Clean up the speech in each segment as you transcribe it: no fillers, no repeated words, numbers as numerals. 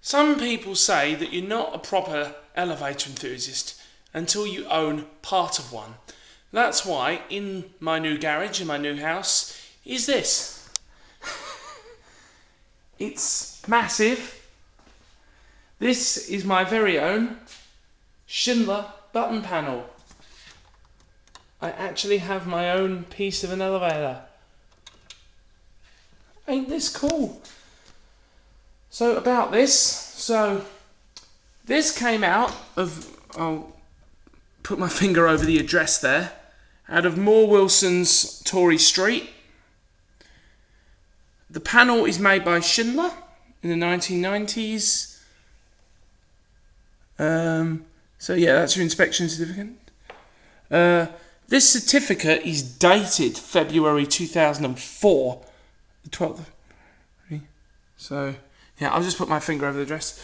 Some people say that you're not a proper elevator enthusiast until you own part of one. That's why in my new garage, in my new house, is this. It's massive. This is my very own Schindler button panel. I actually have my own piece of an elevator. Ain't this cool? So about this, this came out of, I'll put my finger over the address there, out of Moore Wilson's Tory Street. The panel is made by Schindler in the 1990s. So yeah, that's your inspection certificate. This certificate is dated February 2004, the 12th. So yeah, I'll just put my finger over the address.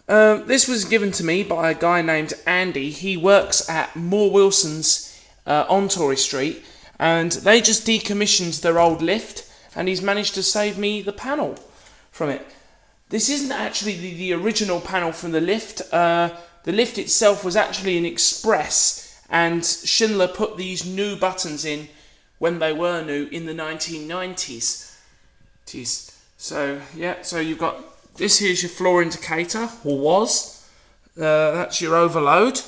This was given to me by a guy named Andy. He works at Moore Wilson's on Tory Street, and they just decommissioned their old lift, and he's managed to save me the panel from it. This isn't actually the original panel from the lift. The lift itself was actually an express, and Schindler put these new buttons in when they were new in the 1990s. So yeah, so you've got this. Here's your floor indicator, or was. That's your overload.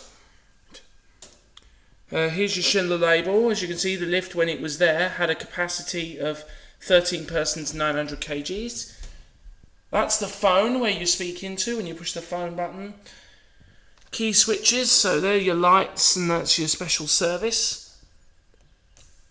Here's your Schindler label. As you can see, the lift, when it was there, had a capacity of 13 persons, 900 kgs. That's the phone where you speak into when you push the phone button. Key switches, so there are your lights, and that's your special service.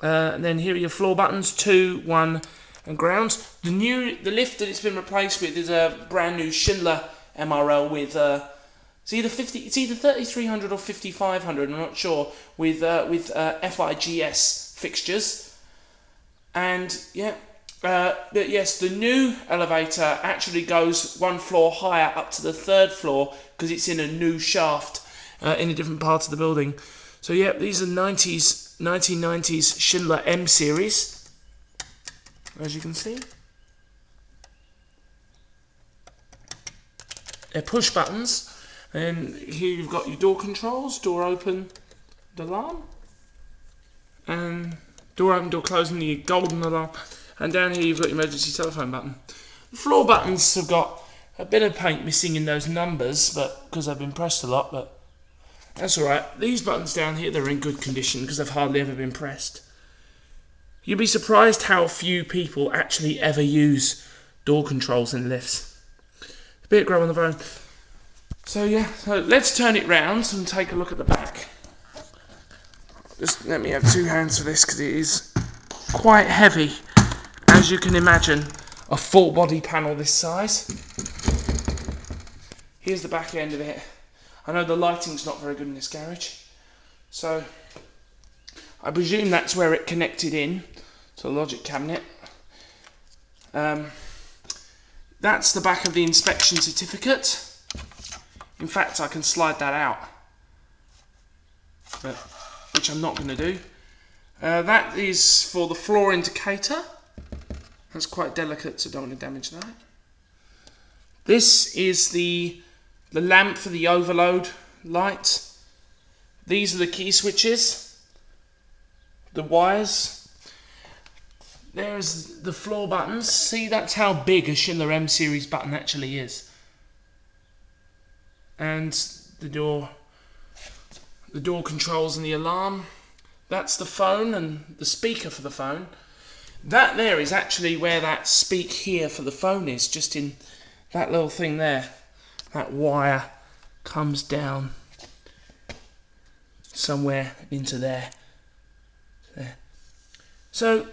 And then here are your floor buttons, 2, 1, and ground. The lift that it's been replaced with is a brand new Schindler MRL with it's either 3300 or 5500. I'm not sure, with FIGS fixtures. And yeah, but yes, the new elevator actually goes one floor higher up to the 3rd floor because it's in a new shaft in a different part of the building. So yeah, these are 1990s Schindler M series, as you can see. They're push buttons, and here you've got your door controls, door open, alarm, and door open, door closing, the golden alarm, and down here you've got your emergency telephone button. The floor buttons have got a bit of paint missing in those numbers, but because they've been pressed a lot, but that's alright. These buttons down here, they're in good condition because they've hardly ever been pressed. You'll be surprised how few people actually ever use door controls in lifts. A bit grow on the bone. So yeah, so let's turn it round and take a look at the back. Just let me have 2 hands for this because it is quite heavy, as you can imagine, a full body panel this size. Here's the back end of it. I know the lighting's not very good in this garage, so I presume that's where it connected in to the logic cabinet. That's the back of the inspection certificate. In fact, I can slide that out, which I'm not going to do. That is for the floor indicator. That's quite delicate, so don't want to damage that. This is the lamp for the overload light. These are the key switches, the wires. There's the floor buttons. See, that's how big a Schindler M series button actually is. And the door controls and the alarm. That's the phone and the speaker for the phone. That there is actually where that speak here for the phone is, just in that little thing there. That wire comes down somewhere into there. So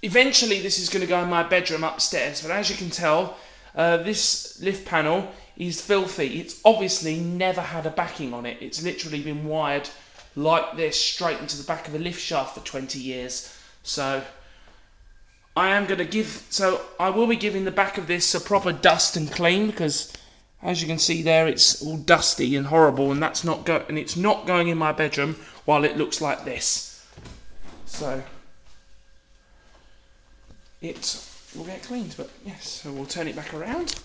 eventually this is going to go in my bedroom upstairs, but as you can tell, this lift panel is filthy. It's obviously never had a backing on it. It's literally been wired like this straight into the back of a lift shaft for 20 years. So I will be giving the back of this a proper dust and clean, because as you can see there, it's all dusty and horrible, and it's not going in my bedroom while it looks like this. So it will get cleaned, but yes, so we'll turn it back around.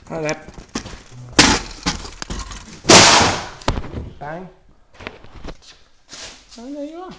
Like that. Bang. And there you are.